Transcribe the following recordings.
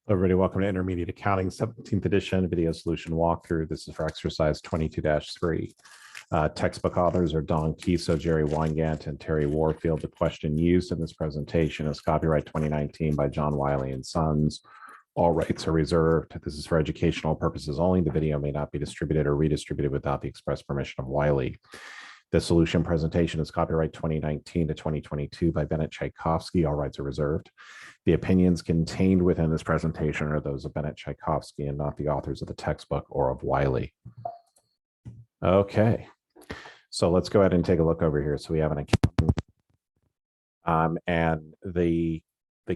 Everybody, welcome to Intermediate Accounting, 17th edition video solution walkthrough. This is for exercise 22-3. Textbook authors are Don Kiso, Jerry Weingant, and Terry Warfield. The question used in this presentation is copyright 2019 by John Wiley and Sons. All rights are reserved. This is for educational purposes only. The video may not be distributed or redistributed without the express permission of Wiley. The solution presentation is copyright 2019 to 2022 by Bennett Tchaikovsky. All rights are reserved. The opinions contained within this presentation are those of Bennett Tchaikovsky and not the authors of the textbook or of Wiley. Okay, so let's go ahead and take a look over here. So we have an accounting, and the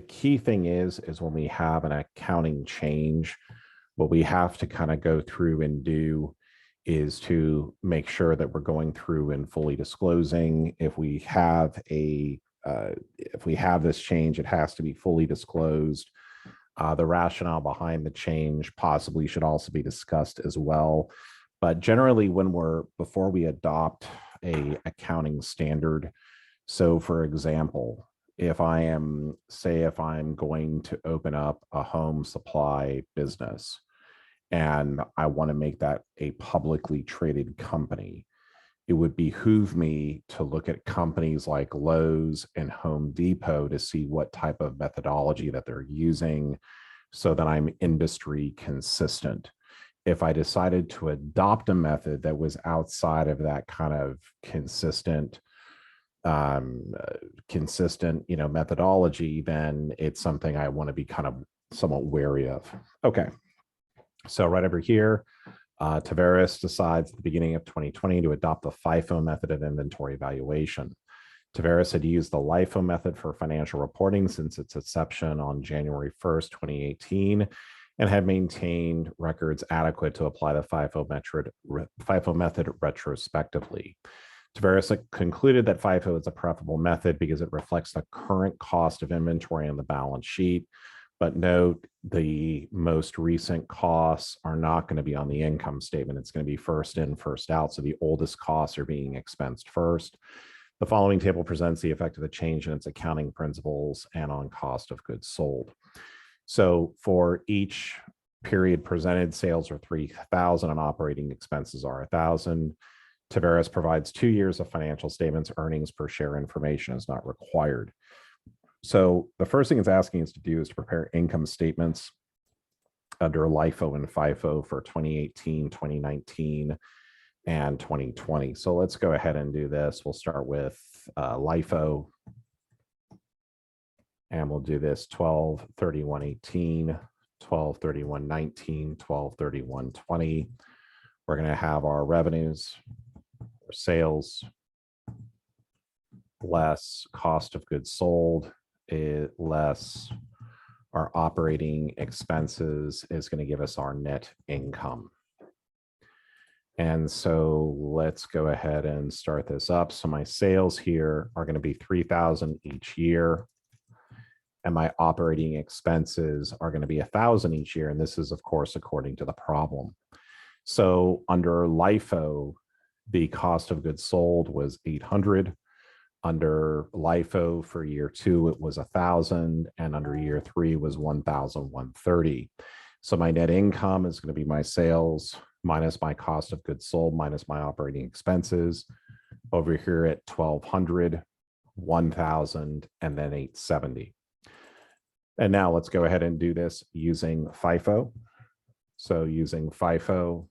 key thing is when we have an accounting change, what we have to kind of go through and do is to make sure that we're going through and fully disclosing. If we have this change, it has to be fully disclosed. The rationale behind the change possibly should also be discussed as well. But generally, before we adopt a accounting standard, so for example, if I'm going to open up a home supply business and I want to make that a publicly traded company, it would behoove me to look at companies like Lowe's and Home Depot to see what type of methodology that they're using so that I'm industry consistent. If I decided to adopt a method that was outside of that kind of consistent methodology, then it's something I want to be kind of somewhat wary of. Okay, so right over here, Tavares decides at the beginning of 2020 to adopt the Fifo method of inventory valuation. Tavares had used the Lifo method for financial reporting since its inception on January 1st, 2018, and had maintained records adequate to apply the Fifo method retrospectively. Tavares concluded that Fifo is a preferable method because it reflects the current cost of inventory on the balance sheet. But note, the most recent costs are not going to be on the income statement. It's going to be first in, first out. So the oldest costs are being expensed first. The following table presents the effect of the change in its accounting principles and on cost of goods sold. So for each period presented, sales are 3,000 and operating expenses are 1,000. Tavares provides 2 years of financial statements. Earnings per share information is not required. So the first thing it's asking us to do is to prepare income statements under Lifo and Fifo for 2018, 2019, and 2020. So let's go ahead and do this. We'll start with Lifo, and we'll do this 12/31/18, 12/31/19, 12/31/20. We're going to have our revenues, our sales, less cost of goods sold, less our operating expenses is going to give us our net income. And so let's go ahead and start this up. So my sales here are going to be 3,000 each year. And my operating expenses are going to be 1,000 each year. And this is, of course, according to the problem. So under Lifo, the cost of goods sold was 800. Under Lifo for year 2, it was 1,000, and under year 3 was 1,130. So my net income is going to be my sales minus my cost of goods sold minus my operating expenses. Over here at 1,200, 1,000, and then 870. And now let's go ahead and do this using Fifo. So using Fifo,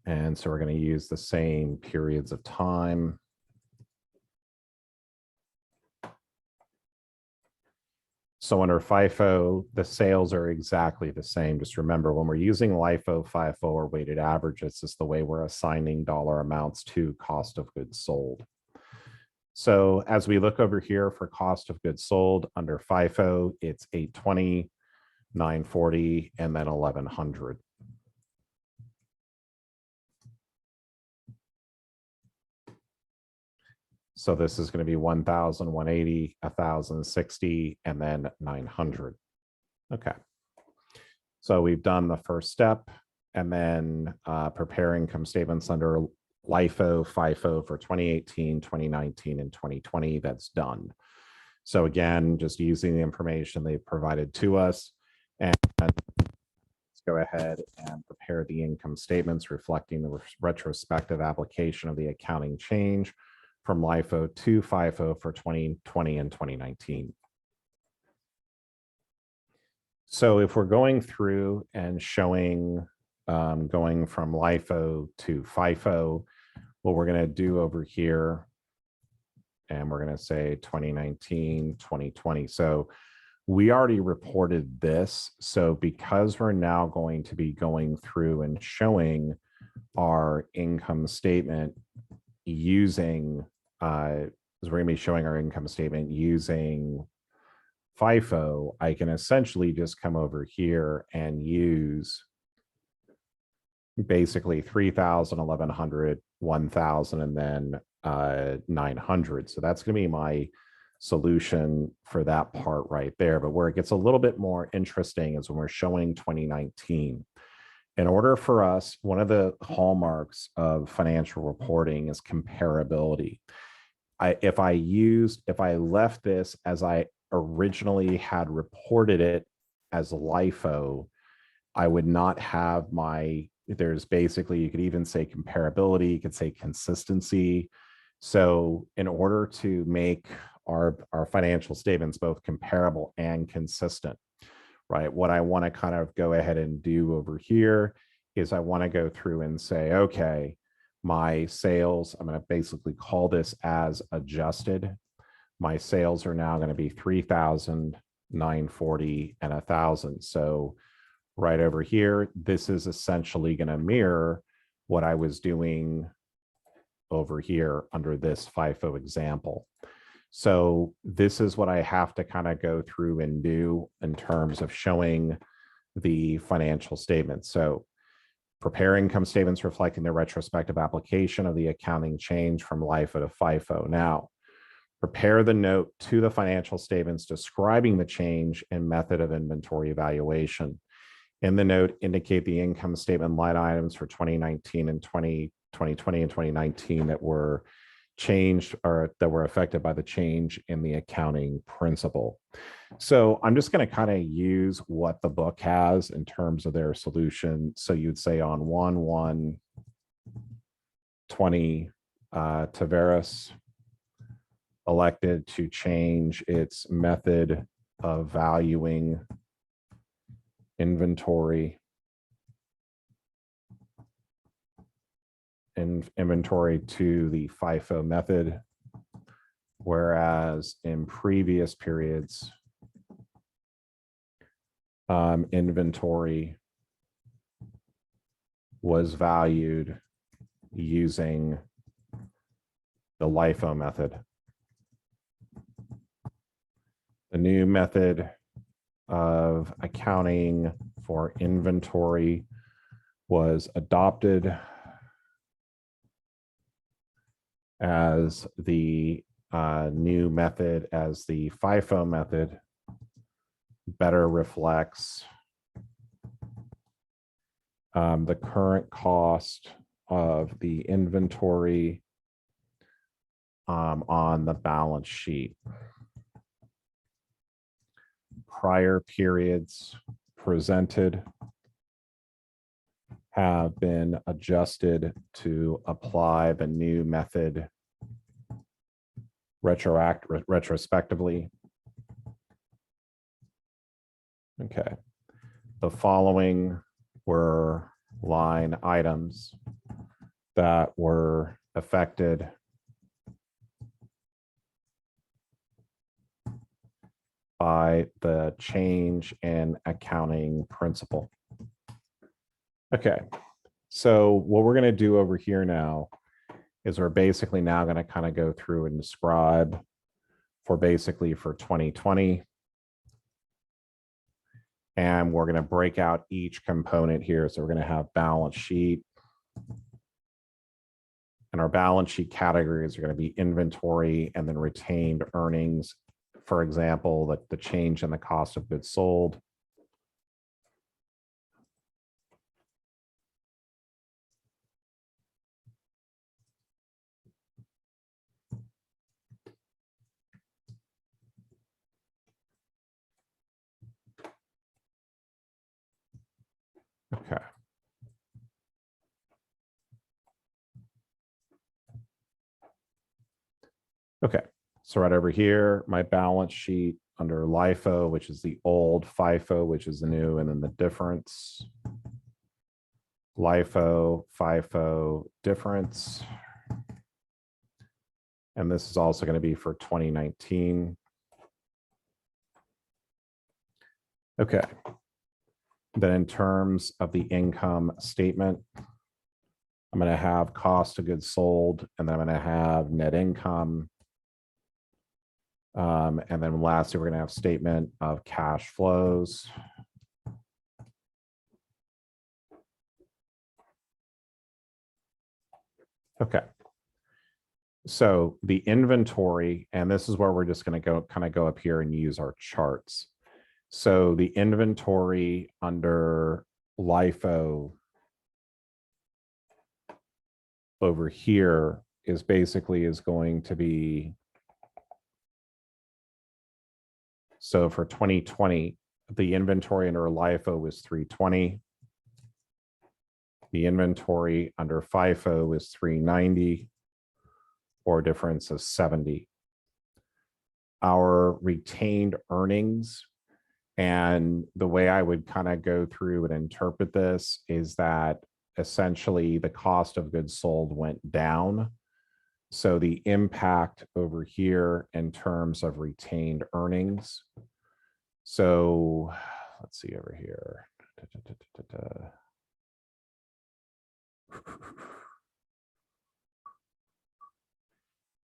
and so we're going to use the same periods of time. So under Fifo, the sales are exactly the same. Just remember, when we're using Lifo, Fifo, or weighted average, it's just the way we're assigning dollar amounts to cost of goods sold. So as we look over here for cost of goods sold under Fifo, it's 820, 940, and then 1,100. So this is going to be 1,180, 1,060, and then 900. Okay. So we've done the first step, and then prepare income statements under Lifo, Fifo for 2018, 2019, and 2020. That's done. So again, just using the information they've provided to us, and let's go ahead and prepare the income statements reflecting the retrospective application of the accounting change from Lifo to Fifo for 2020 and 2019. So if we're going through and showing, going from Lifo to Fifo, what we're going to do over here, and we're going to say 2019, 2020. So we already reported this. So because we're now going to be going through and showing our income statement using, we're going to be showing our income statement using FIFO, I can essentially just come over here and use basically 3,000, 1,100, 1,000, and then 900. So that's going to be my solution for that part right there. But where it gets a little bit more interesting is when we're showing 2019. In order for us, one of the hallmarks of financial reporting is comparability. If I left this as I originally had reported it as LIFO, I would not have there's basically, you could even say comparability, you could say consistency. So in order to make our financial statements both comparable and consistent, right, what I want to kind of go ahead and do over here is I want to go through and say, okay, my sales, I'm going to basically call this as adjusted. My sales are now going to be 3,000, 940, and 1,000. So right over here, this is essentially going to mirror what I was doing over here under this FIFO example. So this is what I have to kind of go through and do in terms of showing the financial statements. So prepare income statements reflecting the retrospective application of the accounting change from LIFO to FIFO. Now, prepare the note to the financial statements describing the change and method of inventory evaluation. In the note, indicate the income statement line items for 2019 and 2020 and 2019 that were changed or that were affected by the change in the accounting principle. So I'm just going to kind of use what the book has in terms of their solution. So you'd say on 1/1/20, Tavares elected to change its method of valuing inventory to the FIFO method, whereas in previous periods, inventory was valued using the LIFO method. The new method of accounting for inventory was adopted as the new method, as the FIFO method better reflects the current cost of the inventory on the balance sheet. Prior periods presented have been adjusted to apply the new method retrospectively. Okay. The following were line items that were affected by the change in accounting principle. Okay, so what we're going to do over here now is we're basically now going to kind of go through and describe for 2020. And we're going to break out each component here. So we're going to have balance sheet. And our balance sheet categories are going to be inventory and then retained earnings. For example, the change in the cost of goods sold. Okay, so right over here, my balance sheet under Lifo, which is the old, Fifo, which is the new, and then the difference. Lifo, Fifo, difference. And this is also going to be for 2019. Okay. Then in terms of the income statement, I'm going to have cost of goods sold, and then I'm going to have net income. And then lastly, we're going to have statement of cash flows. Okay. So the inventory, and this is where we're just going to go up here and use our charts. So the inventory under Lifo over here is going to be, so for 2020, the inventory under Lifo was 320. The inventory under Fifo was 390, or a difference of 70. Our retained earnings, and the way I would kind of go through and interpret this is that essentially the cost of goods sold went down. So the impact over here in terms of retained earnings. So let's see over here.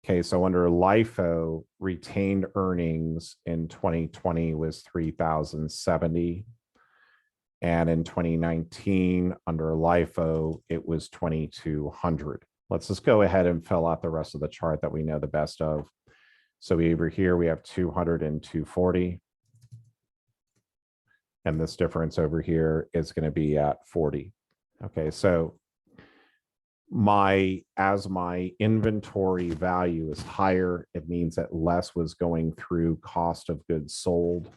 Okay, so under Lifo, retained earnings in 2020 was 3,070. And in 2019, under Lifo, it was 2,200. Let's just go ahead and fill out the rest of the chart that we know the best of. So over here, we have 200 and 240. And this difference over here is going to be at 40. Okay, so as my inventory value is higher, it means that less was going through cost of goods sold.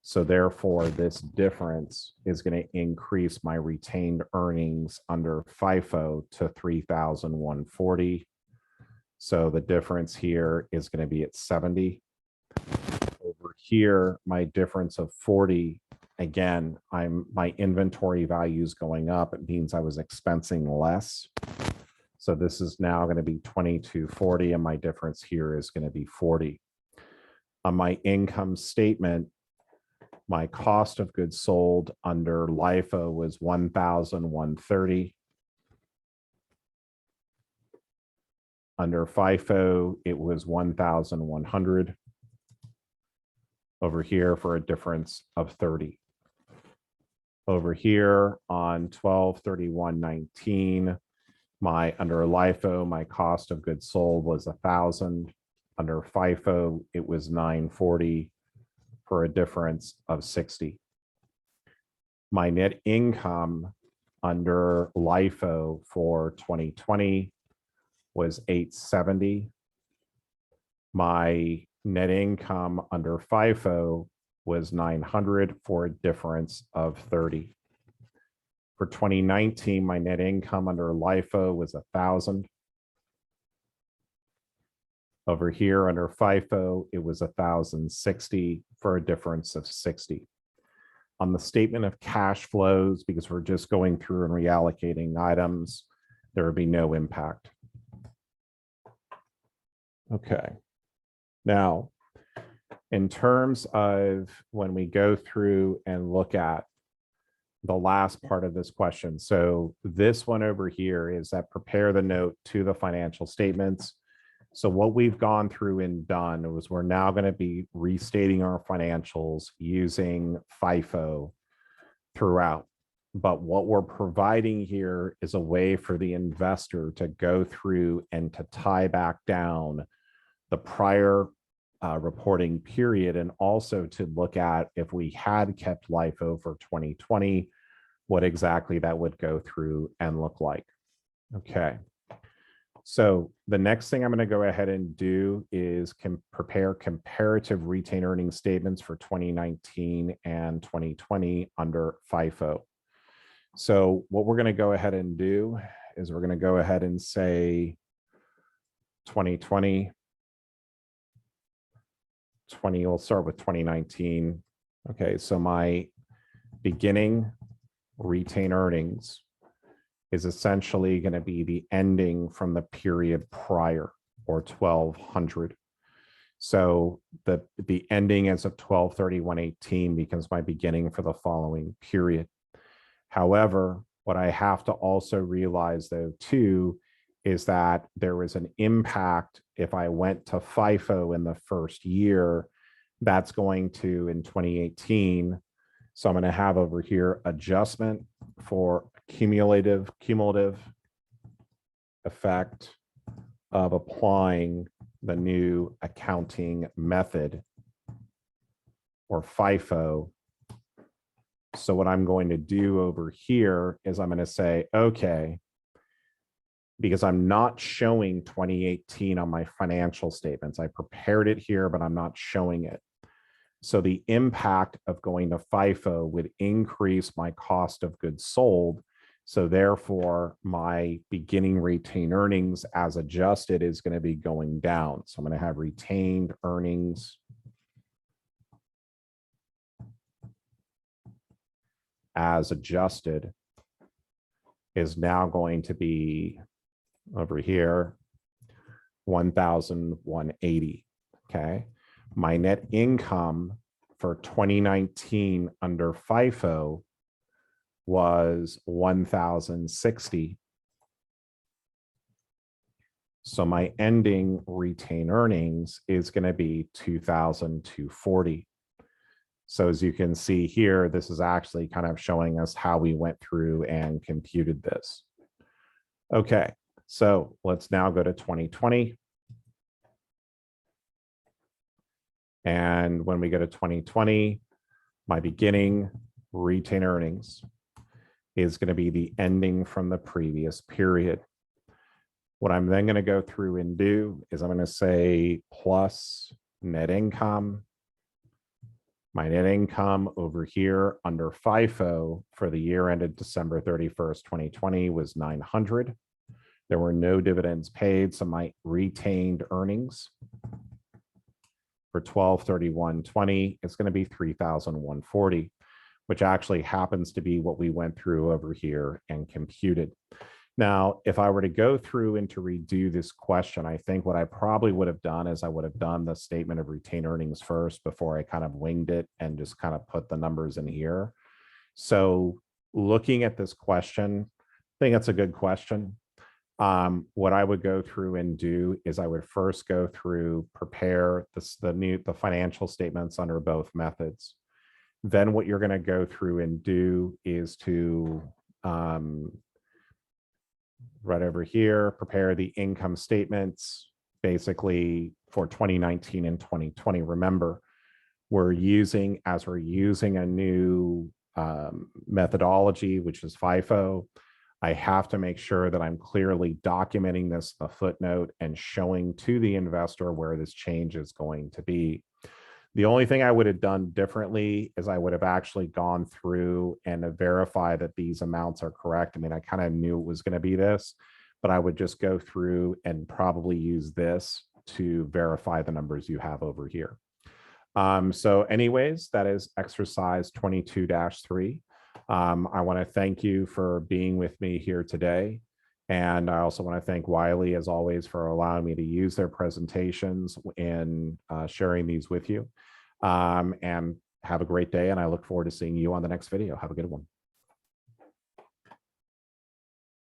So therefore, this difference is going to increase my retained earnings under Fifo to 3,140. So the difference here is going to be at 70. Over here, my difference of 40, again, my inventory value is going up. It means I was expensing less. So this is now going to be 2,240, and my difference here is going to be 40. On my income statement, my cost of goods sold under Lifo was 1,130. Under Fifo, it was 1,100. Over here for a difference of 30. Over here on 12/31/19, under Lifo, my cost of goods sold was 1,000. Under Fifo, it was 940 for a difference of 60. My net income under Lifo for 2020 was 870. My net income under Fifo was 900 for a difference of 30. For 2019, my net income under Lifo was 1,000. Over here under Fifo, it was 1,060 for a difference of 60. On the statement of cash flows, because we're just going through and reallocating items, there would be no impact. Okay. Now, in terms of when we go through and look at the last part of this question, so this one over here is that prepare the note to the financial statements. So what we've gone through and done was we're now going to be restating our financials using Fifo throughout. But what we're providing here is a way for the investor to go through and to tie back down the prior reporting period, and also to look at if we had kept Lifo for 2020, what exactly that would go through and look like. Okay. So the next thing I'm going to go ahead and do is prepare comparative retained earnings statements for 2019 and 2020 under Fifo. So what we're going to go ahead and do is we're going to go ahead and say 2020 we'll start with 2019. Okay, so my beginning retained earnings is essentially going to be the ending from the period prior, or 1200. So the ending as of 12/31/18 becomes my beginning for the following period. However, what I have to also realize though too is that there is an impact if I went to FIFO in the first year. That's going to, in 2018, so I'm going to have over here adjustment for cumulative effect of applying the new accounting method, or FIFO. So what I'm going to do over here is I'm going to say, okay, because I'm not showing 2018 on my financial statements. I prepared it here, but I'm not showing it. So the impact of going to FIFO would increase my cost of goods sold. So therefore, my beginning retained earnings as adjusted is going to be going down. So I'm going to have retained earnings as adjusted is now going to be over here, 1,180. Okay. My net income for 2019 under FIFO was 1,060. So my ending retained earnings is going to be 2,240. So as you can see here, this is actually kind of showing us how we went through and computed this. Okay, so let's now go to 2020. And when we go to 2020, my beginning retained earnings is going to be the ending from the previous period. What I'm then going to go through and do is I'm going to say plus net income. My net income over here under FIFO for the year ended December 31st, 2020 was 900. There were no dividends paid, so my retained earnings for 12/31/20 is going to be 3,140, which actually happens to be what we went through over here and computed. Now, if I were to go through and to redo this question, I think what I probably would have done is I would have done the statement of retained earnings first before I kind of winged it and just kind of put the numbers in here. So looking at this question, I think it's a good question. What I would go through and do is I would first go through, prepare the financial statements under both methods. Then what you're going to go through and do is to right over here, prepare the income statements basically for 2019 and 2020. Remember, we're using a new methodology, which is FIFO. I have to make sure that I'm clearly documenting this, the footnote, and showing to the investor where this change is going to be. The only thing I would have done differently is I would have actually gone through and verify that these amounts are correct. I mean, I kind of knew it was going to be this, but I would just go through and probably use this to verify the numbers you have over here. So anyways, that is exercise 22-3. I want to thank you for being with me here today. And I also want to thank Wiley, as always, for allowing me to use their presentations in sharing these with you. And have a great day. And I look forward to seeing you on the next video. Have a good one.